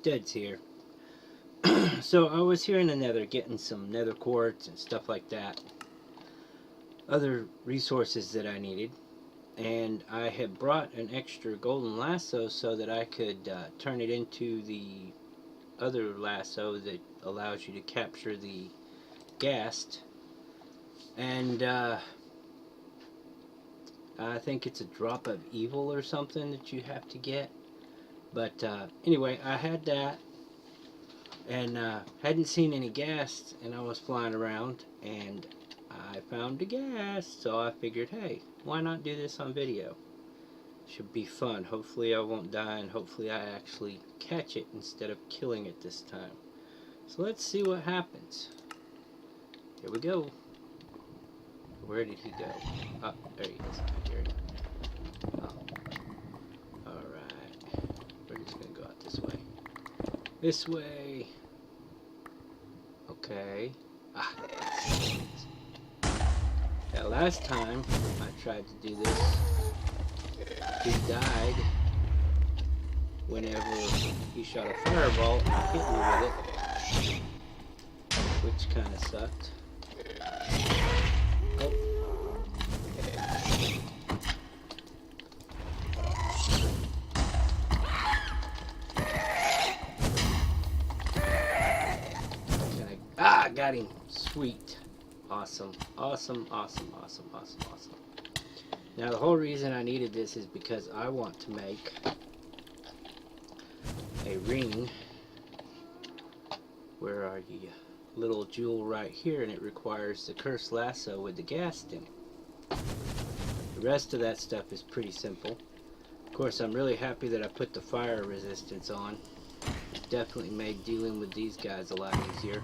MineDuds here. So I was here in the nether getting some nether quartz and stuff like that. Other resources that I needed. And I had brought an extra golden lasso so that I could turn it into the other lasso that allows you to capture the ghast. And I think it's a drop of evil or something that you have to get. But anyway, I had that. And hadn't seen any ghast, and I was flying around and I found a ghast, so I figured, hey, why not do this on video? Should be fun. Hopefully I won't die, and hopefully I actually catch it instead of killing it this time. So let's see what happens. Here we go. Where did he go? Oh, there he is. I hear him. Oh. Alright. We're just gonna go out this way. This way. Okay. Ah. Now last time I tried to do this, he died whenever he shot a fireball and hit me with it, which kind of sucked. Oh. Got him. Sweet. Awesome. Awesome, awesome, awesome, awesome, awesome. Now the whole reason I needed this is because I want to make a ring. Where are you? Little jewel right here, and it requires the cursed lasso with the ghast in it. The rest of that stuff is pretty simple. Of course, I'm really happy that I put the fire resistance on. It definitely made dealing with these guys a lot easier.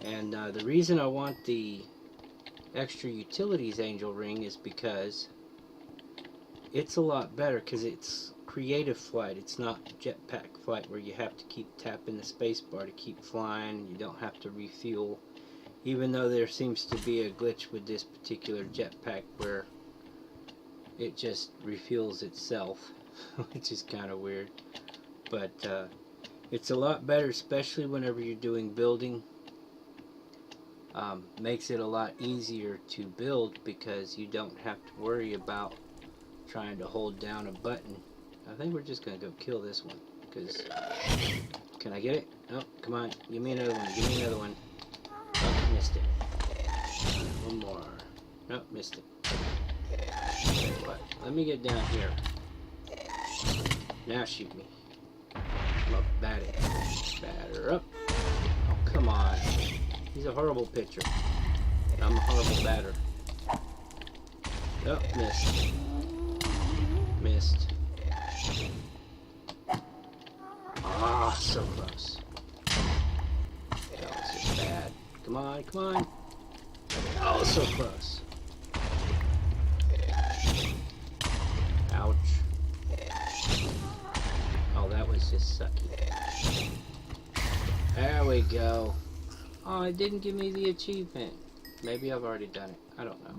And the reason I want the extra utilities angel ring is because it's a lot better, because it's creative flight. It's not jetpack flight where you have to keep tapping the space bar to keep flying. You don't have to refuel, even though there seems to be a glitch with this particular jetpack where it just refuels itself, which is kind of weird. But it's a lot better, especially whenever you're doing building. Makes it a lot easier to build because you don't have to worry about trying to hold down a button. I think we're just gonna go kill this one, because can I get it? Oh, come on, give me another one, give me another one. Oh, missed it. One more. Nope, missed it. Tell you what, let me get down here. Now shoot me. I'm up, bat it. Batter up. Oh, come on. He's a horrible pitcher. I'm a horrible batter. Oh, missed. Missed. Ah, so close. That was just bad. Come on, come on. Oh, so close. Ouch. Oh, that was just sucky. There we go. Oh, it didn't give me the achievement. Maybe I've already done it. I don't know.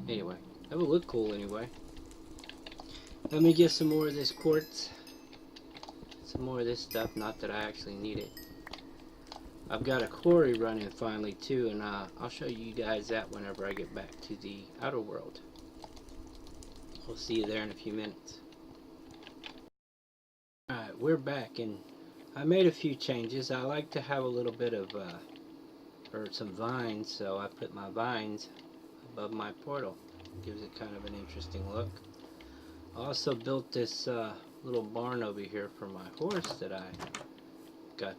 Anyway, that would look cool anyway. Let me get some more of this quartz. Some more of this stuff. Not that I actually need it. I've got a quarry running finally too, and I'll show you guys that whenever I get back to the outer world. We'll see you there in a few minutes. Alright, we're back, and I made a few changes. I like to have a little bit of or some vines, so I put my vines above my portal. Gives it kind of an interesting look. I also built this little barn over here for my horse that I got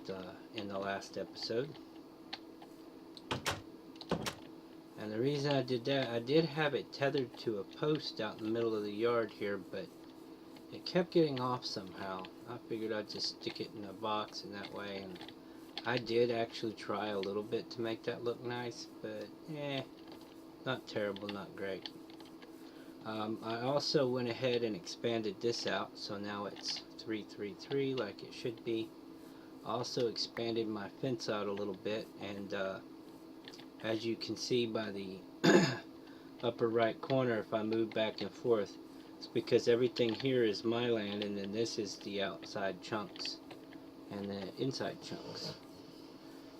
in the last episode. And the reason I did that, I did have it tethered to a post out in the middle of the yard here, but it kept getting off somehow. I figured I'd just stick it in a box in that way, and I did actually try a little bit to make that look nice, but not terrible, not great. I also went ahead and expanded this out, so now it's 333 like it should be. I also expanded my fence out a little bit, and as you can see by the upper right corner, if I move back and forth, it's because everything here is my land, and then this is the outside chunks. and the inside chunks.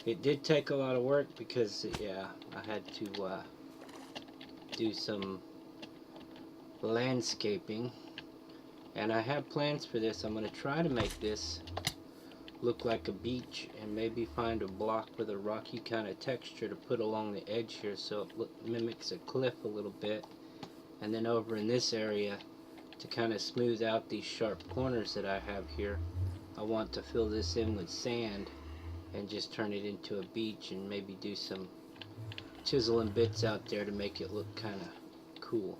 It did take a lot of work because, yeah, I had to do some landscaping, and I have plans for this. I'm going to try to make this look like a beach and maybe find a block with a rocky kind of texture to put along the edge here so it mimics a cliff a little bit, and then over in this area to kind of smooth out these sharp corners that I have here, I want to fill this in with sand and just turn it into a beach and maybe do some chiseling bits out there to make it look kind of cool.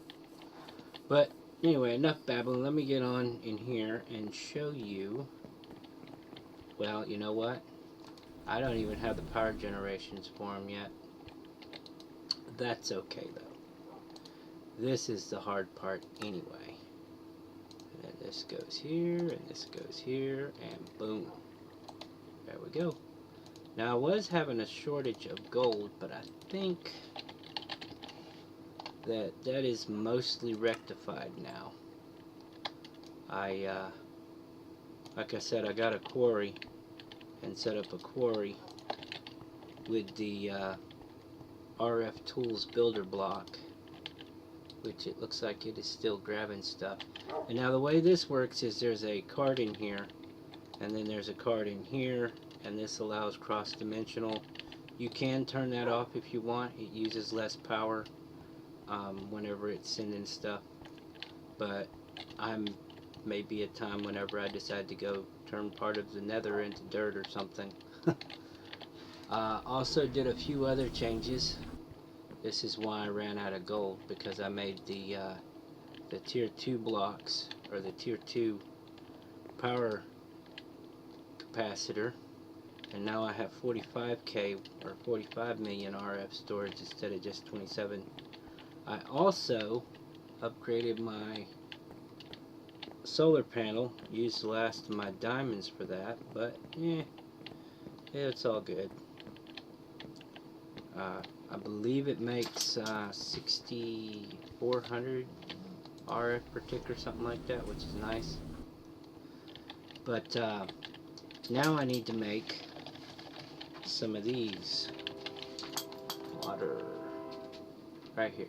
But anyway, enough babbling. Let me get on in here and show you. Well, you know what? I don't even have the power generations for them yet. That's okay though. This is the hard part anyway. And then this goes here, and this goes here, and boom. There we go. Now I was having a shortage of gold, but I think that is mostly rectified now. Like I said, I got a quarry and set up a quarry with the RF Tools builder block, which it looks like it is still grabbing stuff. And now the way this works is there's a card in here, and then there's a card in here, and this allows cross-dimensional. You can turn that off if you want. It uses less power whenever it's sending stuff, but maybe a time whenever I decide to go turn part of the nether into dirt or something. Also did a few other changes. This is why I ran out of gold, because I made the tier 2 blocks, or the tier 2 power capacitor, and now I have 45k or 45 million RF storage instead of just 27. I also upgraded my solar panel, used the last of my diamonds for that, but it's all good. I believe it makes 6,400 RF per tick or something like that, which is nice. But now I need to make some of these. Water right here.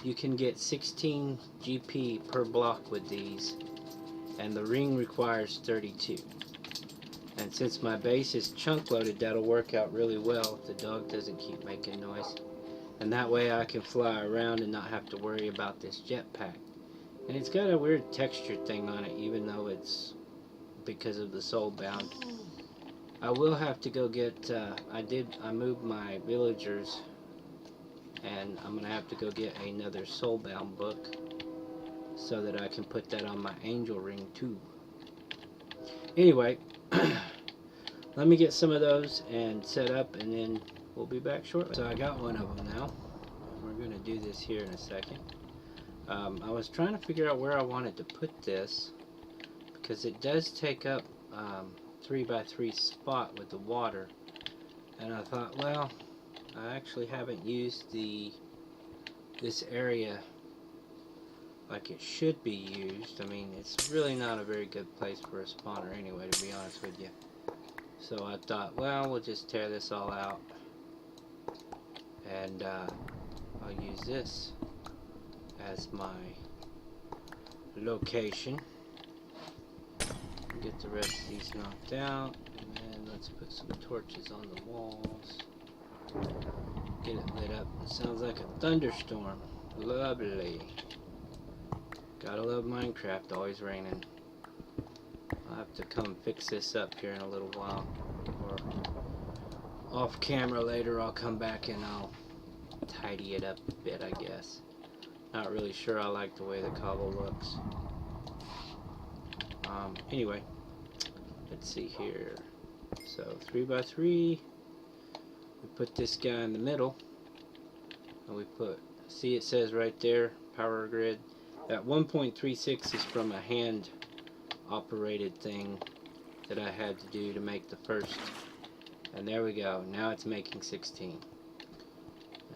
You can get 16 GP per block with these, and the ring requires 32. And since my base is chunk loaded, that'll work out really well if the dog doesn't keep making noise. And that way I can fly around and not have to worry about this jetpack. And it's got a weird texture thing on it, even though it's because of the soulbound. I will have to go get, I moved my villagers, and I'm going to have to go get another soulbound book so that I can put that on my angel ring too. Anyway, let me get some of those and set up, and then we'll be back shortly. So I got one of them now. We're going to do this here in a second. I was trying to figure out where I wanted to put this, because it does take up 3x3 spot with the water, and I thought, well, I actually haven't used this area like it should be used. I mean, it's really not a very good place for a spawner anyway, to be honest with you. So I thought, well, we'll just tear this all out, and I'll use this as my location. Get the rest of these knocked out, and then let's put some torches on the walls. Get it lit up. It sounds like a thunderstorm. Lovely. Gotta love Minecraft, always raining. I'll have to come fix this up here in a little while, or off camera later I'll come back and I'll tidy it up a bit, I guess. Not really sure I like the way the cobble looks. Anyway, let's see here. So 3x3, we put this guy in the middle, and we put, see it says right there, power grid. That 1.36 is from a hand operated thing that I had to do to make the first, and there we go. Now it's making 16.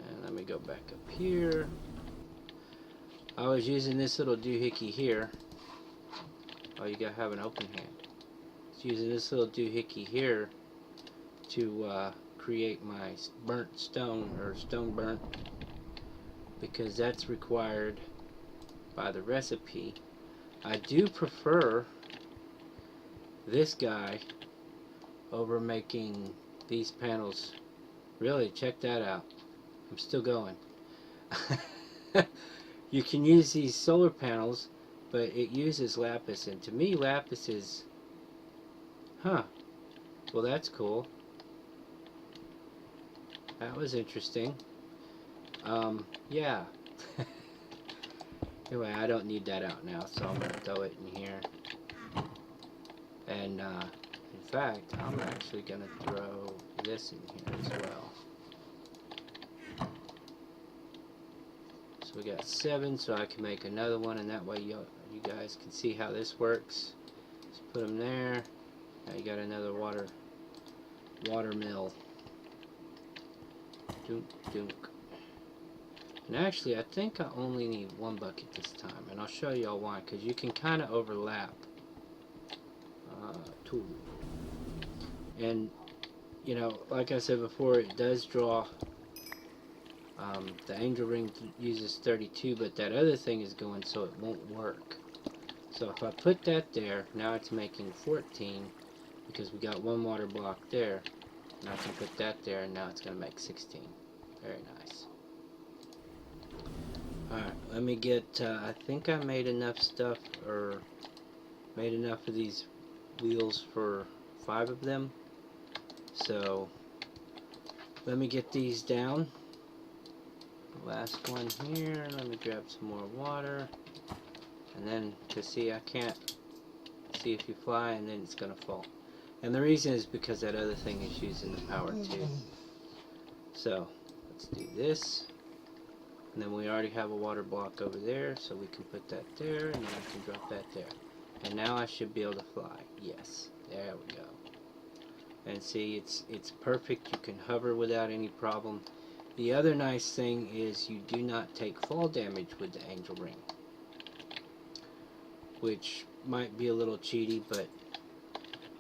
And let me go back up here. I was using this little doohickey here. Oh, you gotta have an open hand. It's using this little doohickey here to create my burnt stone, or stone burnt, because that's required by the recipe. I do prefer this guy over making these panels. Really, check that out. I'm still going. You can use these solar panels, but it uses lapis, and to me lapis is, well, that's cool. That was interesting. Yeah. Anyway, I don't need that out now, so I'm going to throw it in here. And in fact, I'm actually going to throw this in here as well. So we got 7, so I can make another one, and that way you guys can see how this works. Just put them there. Now you got another water mill. Dunk, dunk. And actually, I think I only need 1 bucket this time, and I'll show y'all why, because you can kind of overlap two. And you know, like I said before, it does draw. The angel ring uses 32, but that other thing is going, so it won't work. So if I put that there, now it's making 14, because we got 1 water block there. And I can put that there, and now it's going to make 16. Very nice. Alright, let me get, I think I made enough stuff, or made enough of these wheels for 5 of them. So, let me get these down. Last one here, let me grab some more water. And then, to see, I can't see if you fly, and then it's going to fall. And the reason is because that other thing is using the power too. So, let's do this. And then we already have a water block over there, so we can put that there, and then I can drop that there. And now I should be able to fly. Yes, there we go. And see, it's perfect. You can hover without any problem. The other nice thing is you do not take fall damage with the angel ring, which might be a little cheaty, but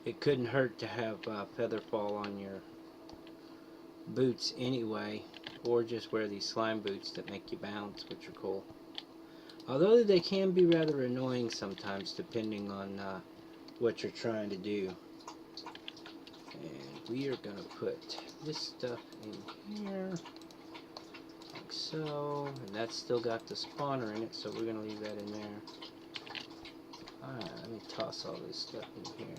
it couldn't hurt to have feather fall on your boots anyway, or just wear these slime boots that make you bounce, which are cool. Although they can be rather annoying sometimes, depending on what you're trying to do. And we are going to put this stuff in here, like so. And that's still got the spawner in it, so we're going to leave that in there. Alright, let me toss all this stuff in here.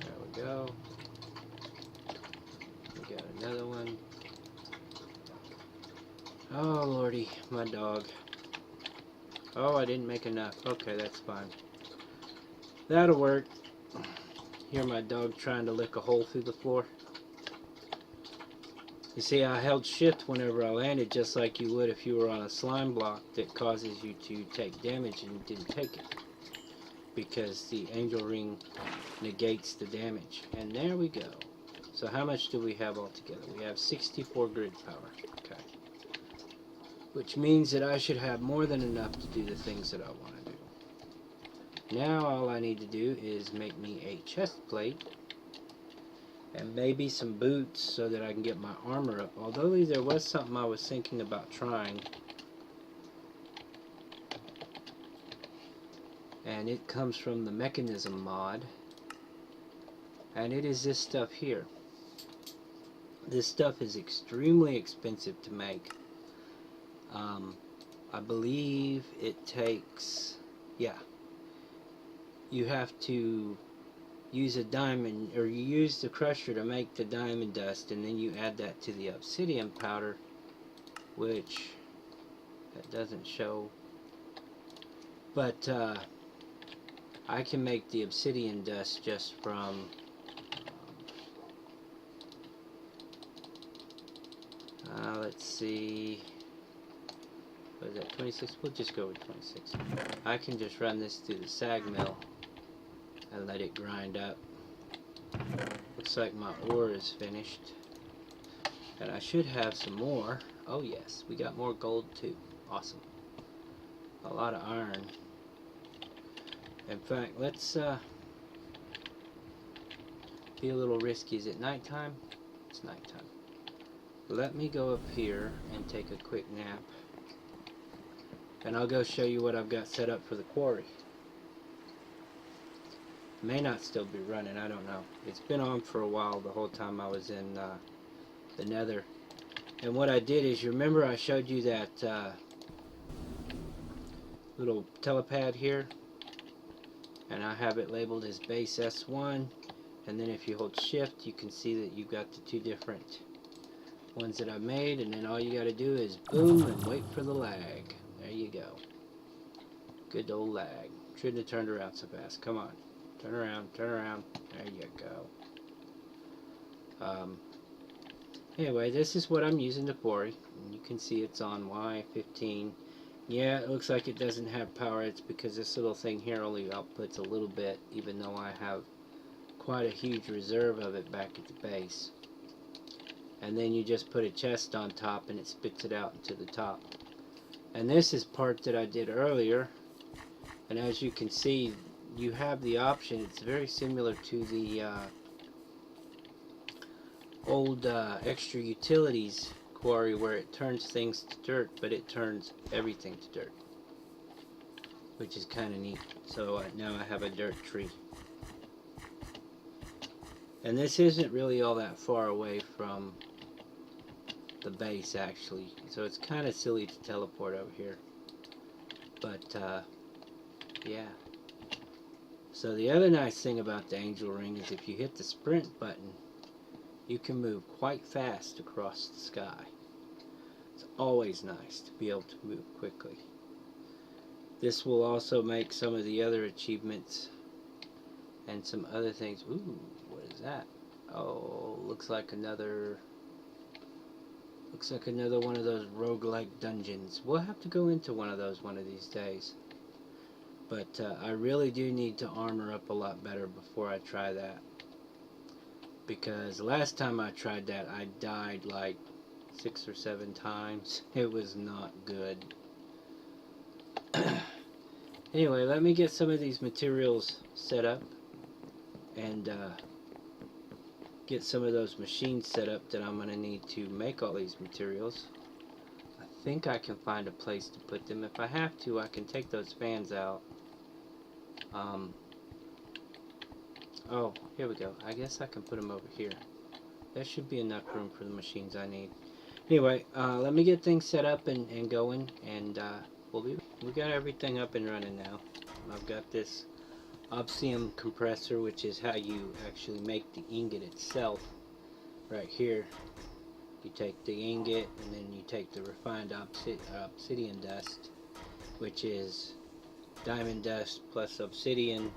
There we go. We got another one. Oh lordy, my dog. Oh, I didn't make enough. Okay, that's fine. That'll work. Hear my dog trying to lick a hole through the floor. You see, I held shift whenever I landed, just like you would if you were on a slime block that causes you to take damage, and you didn't take it, because the angel ring negates the damage. And there we go. So how much do we have altogether? We have 64 grid power. Okay. Which means that I should have more than enough to do the things that I want to do. Now all I need to do is make me a chest plate and maybe some boots so that I can get my armor up. Although there was something I was thinking about trying, and it comes from the mechanism mod, and it is this stuff here. This stuff is extremely expensive to make. I believe it takes, you have to use a diamond, or you use the crusher to make the diamond dust, and then you add that to the obsidian powder, which that doesn't show, but I can make the obsidian dust just from let's see, what is that, 26? We'll just go with 26. I can just run this through the sag mill and let it grind up. Looks like my ore is finished, and I should have some more. Oh yes, we got more gold too. Awesome. A lot of iron. In fact, let's be a little risky. Is it nighttime? It's nighttime. Let me go up here and take a quick nap, and I'll go show you what I've got set up for the quarry. May not still be running, I don't know. It's been on for a while, the whole time I was in the nether. And what I did is, you remember I showed you that little telepad here, and I have it labeled as base S1, and then if you hold shift you can see that you've got the two different ones that I made, and then all you got to do is boom and wait for the lag. There you go. Good old lag. Shouldn't have turned around so fast. Come on. Turn around, turn around. There you go. Anyway, this is what I'm using to quarry. And you can see it's on Y15. Yeah, it looks like it doesn't have power. It's because this little thing here only outputs a little bit, even though I have quite a huge reserve of it back at the base. And then you just put a chest on top and it spits it out into the top. And this is part that I did earlier, and as you can see, you have the option. It's very similar to the old extra utilities quarry where it turns things to dirt, but it turns everything to dirt, which is kind of neat. So now I have a dirt tree. And this isn't really all that far away from the base, actually, so it's kind of silly to teleport over here, but yeah. So the other nice thing about the angel ring is if you hit the sprint button, you can move quite fast across the sky. It's always nice to be able to move quickly. This will also make some of the other achievements and some other things. Ooh, what is that? Oh, looks like another one of those roguelike dungeons. We'll have to go into one of those one of these days. But I really do need to armor up a lot better before I try that. Because last time I tried that, I died like 6 or 7 times. It was not good. Anyway, let me get some of these materials set up and get some of those machines set up that I'm going to need to make all these materials. I think I can find a place to put them. If I have to, I can take those fans out. Oh, here we go. I guess I can put them over here. There should be enough room for the machines I need. Anyway, let me get things set up and going, and we got everything up and running now. I've got this obsidian compressor, which is how you actually make the ingot itself. Right here, you take the ingot and then you take the refined obsidian dust, which is diamond dust plus obsidian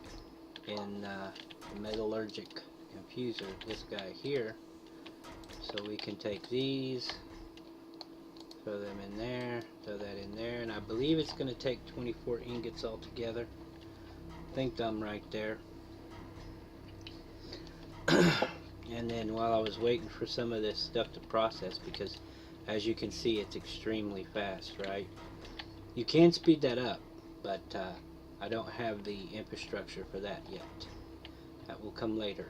in the metallurgic infuser, this guy here. So we can take these, throw them in there, throw that in there, and I believe it's going to take 24 ingots altogether. I think I'm right there. And then while I was waiting for some of this stuff to process, because as you can see it's extremely fast, right? You can speed that up, but I don't have the infrastructure for that yet. That will come later.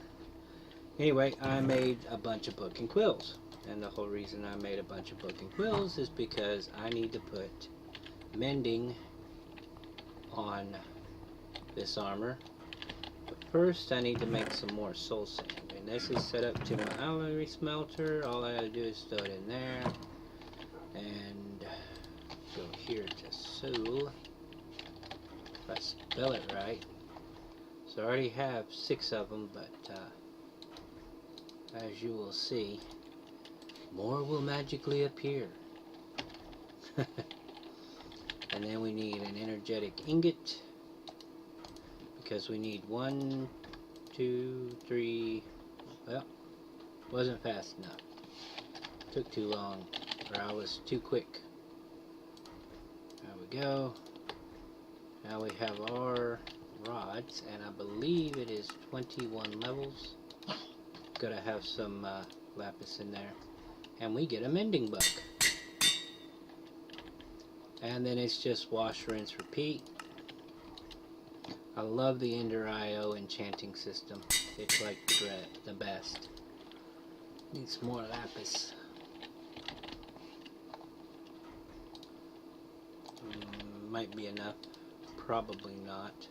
Anyway, I made a bunch of book and quills, and the whole reason I made a bunch of book and quills is because I need to put mending on this armor. But first I need to make some more soul sand, and this is set up to my alloy smelter. All I gotta do is throw it in there and go here to soul, if I spell it right. So I already have 6 of them, but as you will see, more will magically appear. And then we need an energetic ingot, because we need 1, 2, 3. Well, wasn't fast enough. Took too long, or I was too quick. There we go. Now we have our rods, and I believe it is 21 levels. Gotta have some lapis in there, and we get a mending book. And then it's just wash, rinse, repeat. I love the Ender IO enchanting system. It's like the best. Need some more lapis. Might be enough. Probably not.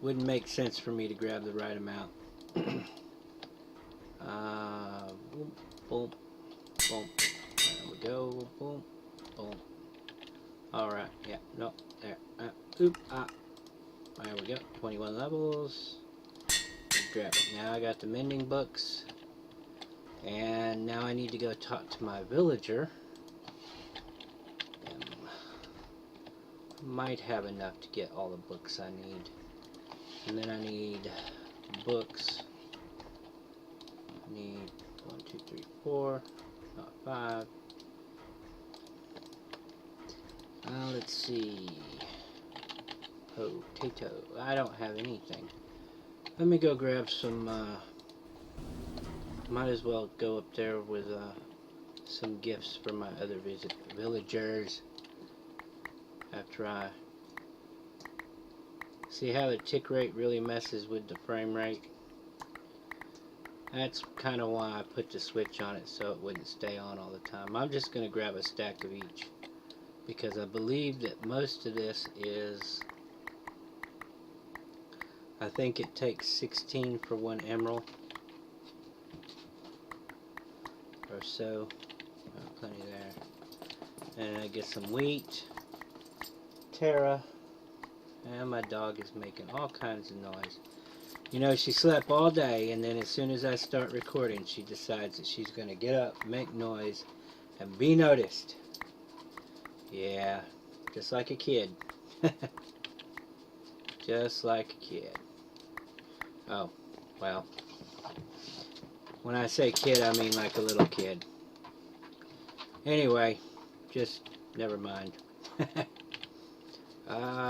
Wouldn't make sense for me to grab the right amount. Boom, boom, boom. There we go. Boom, boom. Alright, yeah, no, there. Oop, ah. There we go. 21 levels. Grab it. Now I got the mending books. And now I need to go talk to my villager. Might have enough to get all the books I need. And then I need books. I need 1, 2, 3, 4, not 5. Let's see. Potato. I don't have anything. Let me go grab some. Might as well go up there with some gifts for my other villagers. After I see how the tick rate really messes with the frame rate. That's kind of why I put the switch on it, so it wouldn't stay on all the time. I'm just going to grab a stack of each, because I believe that most of this is, I think it takes 16 for 1 emerald or so. Plenty there. And I get some wheat, Tara, and my dog is making all kinds of noise. You know, she slept all day, and then as soon as I start recording, she decides that she's going to get up, make noise, and be noticed. Yeah, just like a kid. Just like a kid. Oh, well. When I say kid, I mean like a little kid. Anyway, just never mind.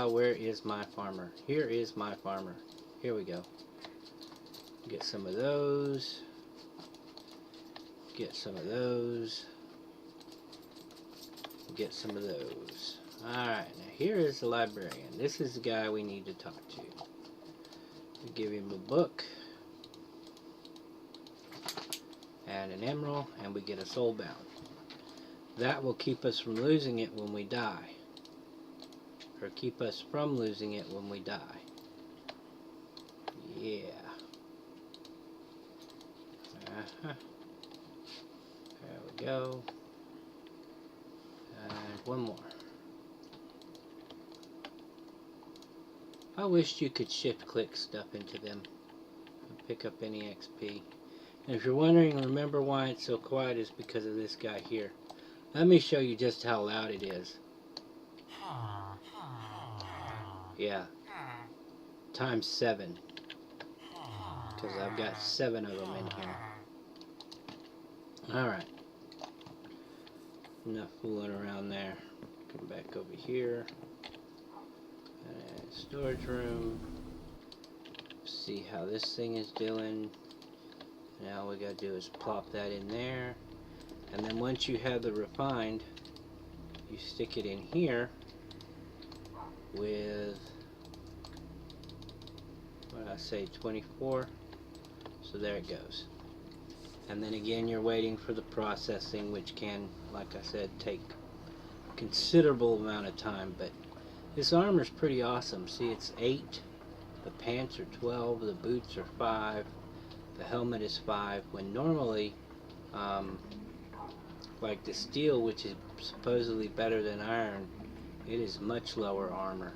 Where is my farmer? Here is my farmer. Here we go. Get some of those. Get some of those. Get some of those. Alright, now here is the librarian. This is the guy we need to talk to. We give him a book and an emerald, and we get a soul bound. That will keep us from losing it when we die. Or keep us from losing it when we die. Yeah. There we go. And one more. I wished you could shift click stuff into them and pick up any XP. And if you're wondering, remember why it's so quiet is because of this guy here. Let me show you just how loud it is. Yeah. Times 7. Because I've got 7 of them in here. Alright. Enough fooling around there. Come back over here. Storage room. See how this thing is doing. Now all we gotta do is plop that in there. And then once you have the refined, you stick it in here with, what did I say, 24. So there it goes. And then again you're waiting for the processing, which can, like I said, take a considerable amount of time. But this armor's pretty awesome. See, it's 8, the pants are 12, the boots are 5, the helmet is 5, when normally like the steel, which is supposedly better than iron, it is much lower armor.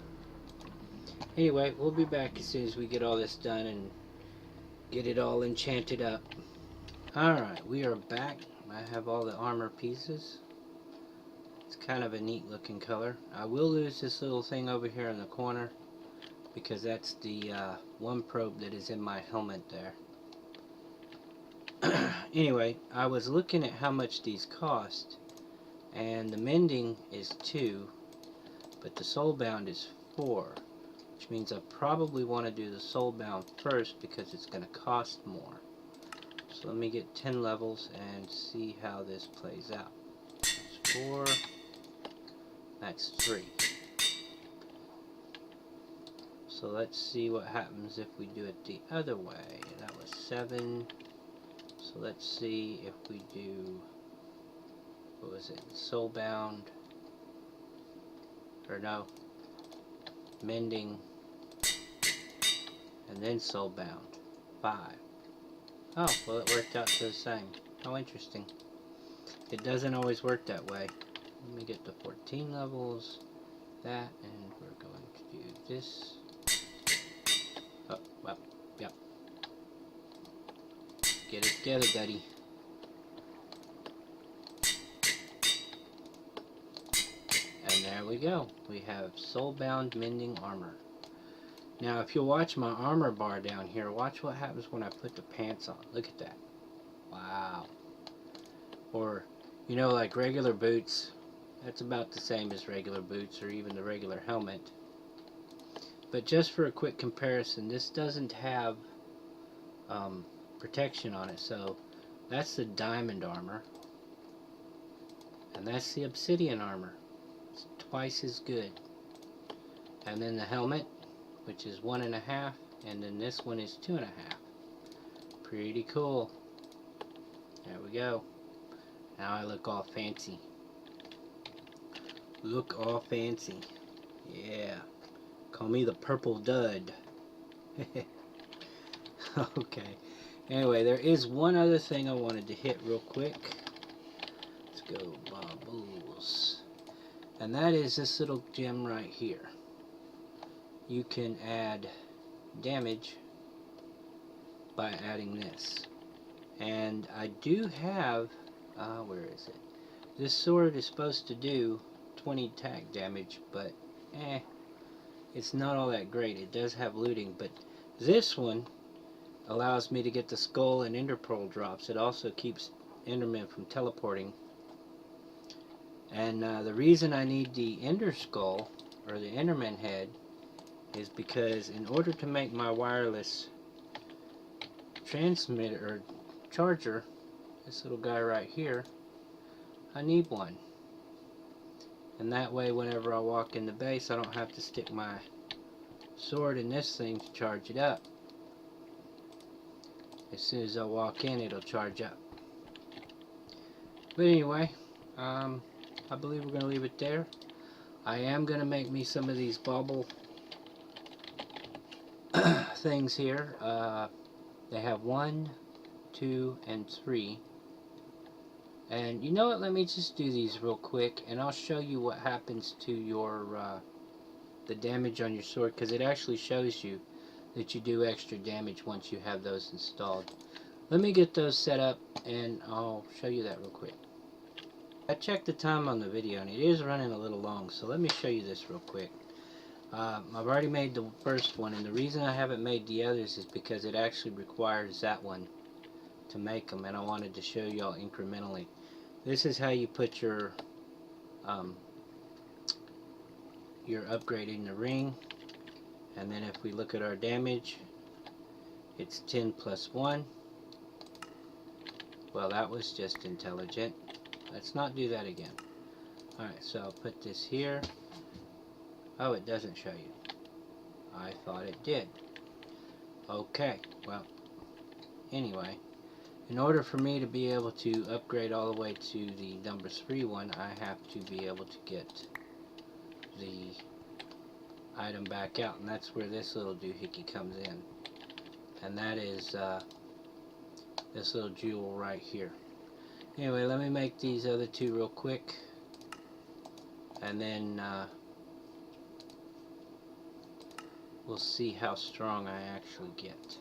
Anyway, we'll be back as soon as we get all this done and get it all enchanted up. Alright, we are back. I have all the armor pieces. It's kind of a neat looking color. I will lose this little thing over here in the corner because that's the one probe that is in my helmet there. Anyway, I was looking at how much these cost, and the mending is 2, but the soulbound is 4, which means I probably want to do the soulbound first because it's going to cost more. So let me get 10 levels and see how this plays out. That's 4. That's 3. So let's see what happens if we do it the other way. That was 7. So let's see if we do, what was it, soulbound, or no, mending, and then soulbound, 5. Oh, well, it worked out to the same. How interesting. It doesn't always work that way. Let me get to 14 levels, that, and we're going to do this. Oh, well, yep. Get it together, Duddy. And there we go. We have soulbound mending armor. Now, if you'll watch my armor bar down here, watch what happens when I put the pants on. Look at that. Wow. Or, you know, like regular boots, that's about the same as regular boots or even the regular helmet. But just for a quick comparison, this doesn't have protection on it. So that's the diamond armor. And that's the obsidian armor. It's twice as good. And then the helmet, which is 1.5, and then this one is 2.5. Pretty cool. There we go. Now I look all fancy. Look all fancy. Yeah. Call me the purple dud. Okay. Anyway, there is one other thing I wanted to hit real quick. Let's go Baubles. And that is this little gem right here. You can add damage by adding this. And I do have, where is it? This sword is supposed to do 20 attack damage, but it's not all that great. It does have looting, but this one allows me to get the skull and ender pearl drops. It also keeps endermen from teleporting. And the reason I need the ender skull, or the enderman head, is because in order to make my wireless transmitter or charger, this little guy right here, I need one. And that way whenever I walk in the base, I don't have to stick my sword in this thing to charge it up. As soon as I walk in, it'll charge up. But anyway, I believe we're going to leave it there. I am going to make me some of these bauble things here. They have 1, 2, and 3. And you know what, let me just do these real quick and I'll show you what happens to your the damage on your sword, because it actually shows you that you do extra damage once you have those installed. Let me get those set up and I'll show you that real quick. I checked the time on the video and it is running a little long, so let me show you this real quick. I've already made the first one, and the reason I haven't made the others is because it actually requires that one to make them, and I wanted to show y'all incrementally. This is how you put your upgrade in the ring. And then if we look at our damage, it's 10 plus 1. Well, that was just intelligent. Let's not do that again. Alright, so I'll put this here. Oh, it doesn't show you. I thought it did. Okay, well, anyway, in order for me to be able to upgrade all the way to the number 3 one, I have to be able to get the item back out, and that's where this little doohickey comes in, and that is this little jewel right here. Anyway, let me make these other two real quick, and then we'll see how strong I actually get.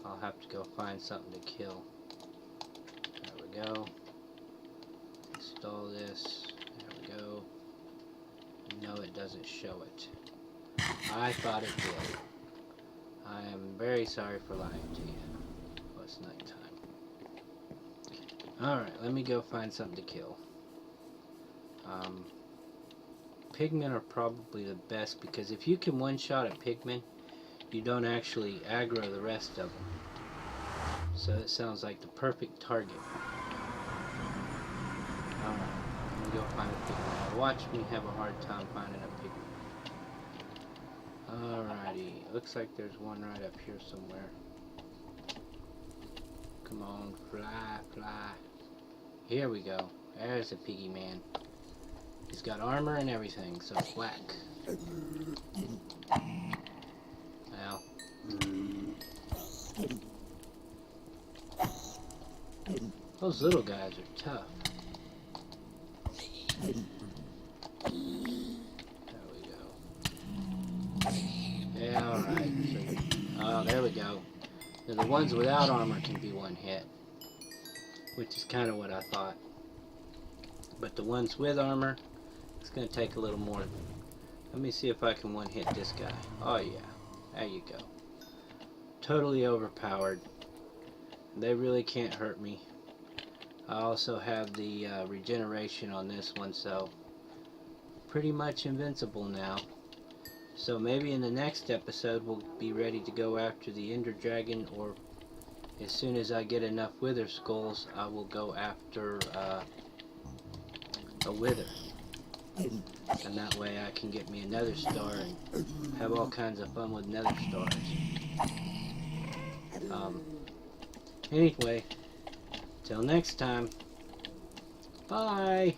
I'll have to go find something to kill. There we go. Install this. There we go. No, it doesn't show it. I thought it did. I am very sorry for lying to you. Oh, it's nighttime. Alright, let me go find something to kill. Pigmen are probably the best, because if you can one-shot a pigman, you don't actually aggro the rest of them. So it sounds like the perfect target. Alright, let me go find a pigman. Watch me have a hard time finding a pigman. looks like there's one right up here somewhere. Come on, fly, fly. Here we go. There's a piggy man. He's got armor and everything, so whack. Well. Those little guys are tough. There we go. Yeah, alright. Oh, there we go. Now, the ones without armor can be one hit, which is kind of what I thought. But the ones with armor, it's going to take a little more. Let me see if I can one hit this guy. Oh yeah, there you go. Totally overpowered. They really can't hurt me. I also have the regeneration on this one, so pretty much invincible now. So maybe in the next episode we'll be ready to go after the Ender Dragon, or as soon as I get enough Wither Skulls, I will go after a Wither. And that way I can get me another star and have all kinds of fun with nether stars. Anyway, till next time, bye!